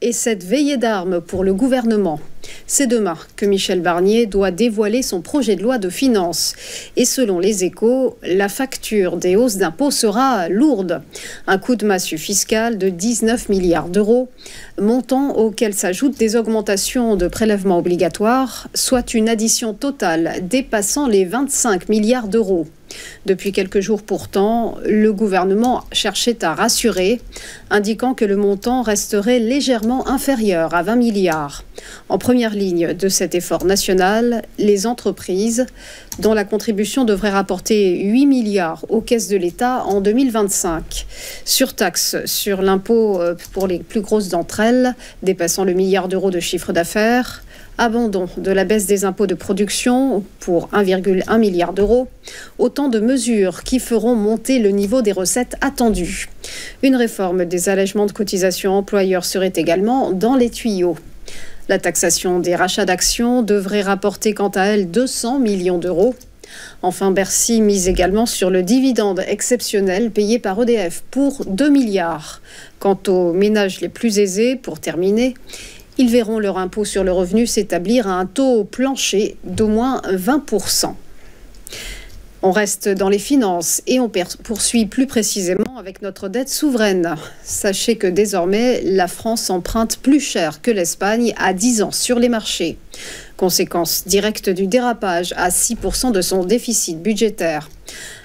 et cette veillée d'armes pour le gouvernement. C'est demain que Michel Barnier doit dévoiler son projet de loi de finances. Et selon les Échos, la facture des hausses d'impôts sera lourde. Un coup de massue fiscal de 19 milliards d'euros, montant auquel s'ajoutent des augmentations de prélèvements obligatoires, soit une addition totale dépassant les 25 milliards d'euros. Depuis quelques jours pourtant, le gouvernement cherchait à rassurer, indiquant que le montant resterait légèrement inférieur à 20 milliards. En première ligne de cet effort national, les entreprises, dont la contribution devrait rapporter 8 milliards aux caisses de l'État en 2025. Surtaxe sur l'impôt pour les plus grosses d'entre elles, dépassant le milliard d'euros de chiffre d'affaires. Abandon de la baisse des impôts de production pour 1,1 milliard d'euros. Autant de mesures qui feront monter le niveau des recettes attendues. Une réforme des allègements de cotisations employeurs serait également dans les tuyaux. La taxation des rachats d'actions devrait rapporter quant à elle 200 millions d'euros. Enfin, Bercy mise également sur le dividende exceptionnel payé par EDF pour 2 milliards. Quant aux ménages les plus aisés, pour terminer, ils verront leur impôt sur le revenu s'établir à un taux plancher d'au moins 20%. On reste dans les finances et on poursuit plus précisément avec notre dette souveraine. Sachez que désormais, la France emprunte plus cher que l'Espagne à 10 ans sur les marchés. Conséquence directe du dérapage à 6% de son déficit budgétaire.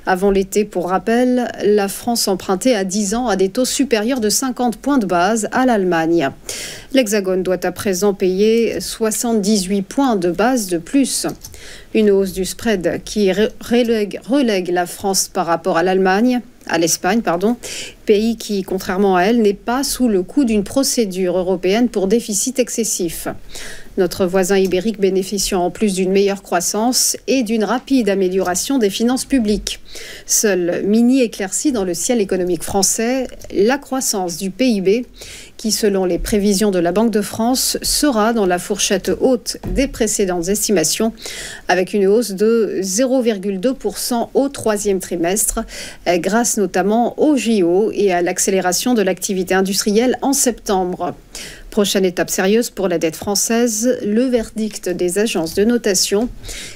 Avant l'été, pour rappel, la France empruntait à 10 ans à des taux supérieurs de 50 points de base à l'Allemagne. L'Hexagone doit à présent payer 78 points de base de plus. Une hausse du spread qui relègue la France par rapport à l'Espagne, pays qui, contrairement à elle, n'est pas sous le coup d'une procédure européenne pour déficit excessif. Notre voisin ibérique bénéficiant en plus d'une meilleure croissance et d'une rapide amélioration des finances publiques. Seule mini-éclaircie dans le ciel économique français, la croissance du PIB, qui selon les prévisions de la Banque de France, sera dans la fourchette haute des précédentes estimations, avec une hausse de 0,2% au troisième trimestre, grâce notamment au JO et à l'accélération de l'activité industrielle en septembre. Prochaine étape sérieuse pour la dette française, le verdict des agences de notation.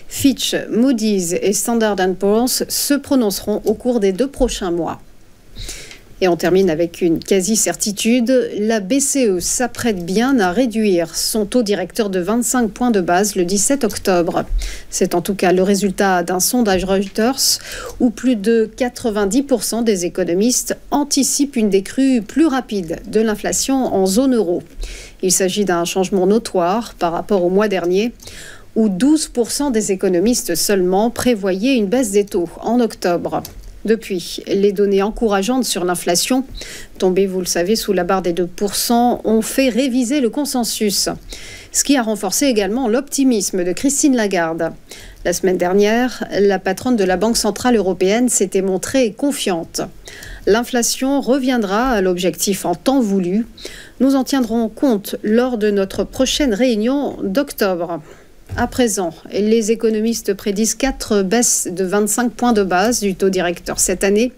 Fitch, Moody's et Standard & Poor's se prononceront au cours des 2 prochains mois. Et on termine avec une quasi-certitude. La BCE s'apprête bien à réduire son taux directeur de 25 points de base le 17 octobre. C'est en tout cas le résultat d'un sondage Reuters où plus de 90% des économistes anticipent une décrue plus rapide de l'inflation en zone euro. Il s'agit d'un changement notoire par rapport au mois dernier, où 12% des économistes seulement prévoyaient une baisse des taux en octobre. Depuis, les données encourageantes sur l'inflation, tombées, vous le savez, sous la barre des 2%, ont fait réviser le consensus. Ce qui a renforcé également l'optimisme de Christine Lagarde. La semaine dernière, la patronne de la Banque centrale européenne s'était montrée confiante. L'inflation reviendra à l'objectif en temps voulu. Nous en tiendrons compte lors de notre prochaine réunion d'octobre. À présent, les économistes prédisent 4 baisses de 25 points de base du taux directeur cette année,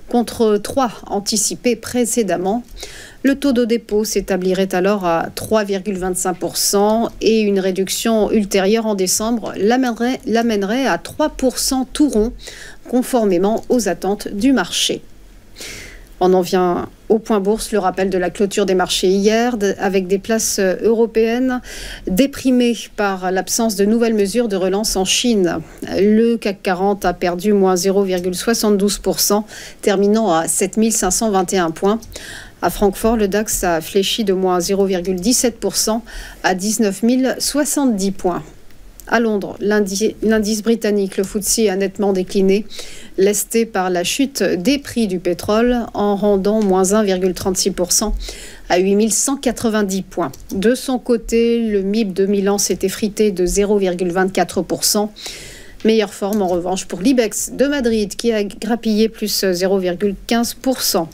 contre 3 anticipés précédemment. Le taux de dépôt s'établirait alors à 3,25% et une réduction ultérieure en décembre l'amènerait à 3% tout rond, conformément aux attentes du marché. On en vient au point bourse, le rappel de la clôture des marchés hier, avec des places européennes déprimées par l'absence de nouvelles mesures de relance en Chine. Le CAC 40 a perdu moins 0,72%, terminant à 7521 points. À Francfort, le DAX a fléchi de moins 0,17% à 19 070 points. À Londres, l'indice britannique, le FTSE, a nettement décliné, lesté par la chute des prix du pétrole en rendant moins 1,36% à 8190 points. De son côté, le MIB de Milan s'est effrité de 0,24%. Meilleure forme en revanche pour l'IBEX de Madrid qui a grappillé plus 0,15%.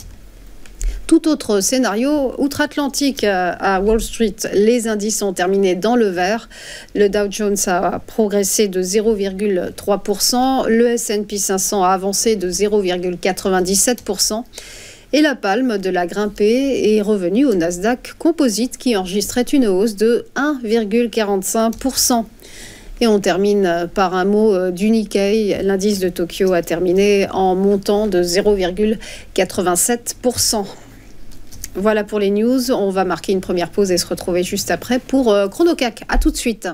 Tout autre scénario, outre-Atlantique à Wall Street, les indices ont terminé dans le vert. Le Dow Jones a progressé de 0,3%, le S&P 500 a avancé de 0,97%. Et la palme de la grimpée est revenue au Nasdaq Composite qui enregistrait une hausse de 1,45%. Et on termine par un mot du Nikkei. L'indice de Tokyo a terminé en montant de 0,87%. Voilà pour les news. On va marquer une première pause et se retrouver juste après pour ChronoCAC. À tout de suite.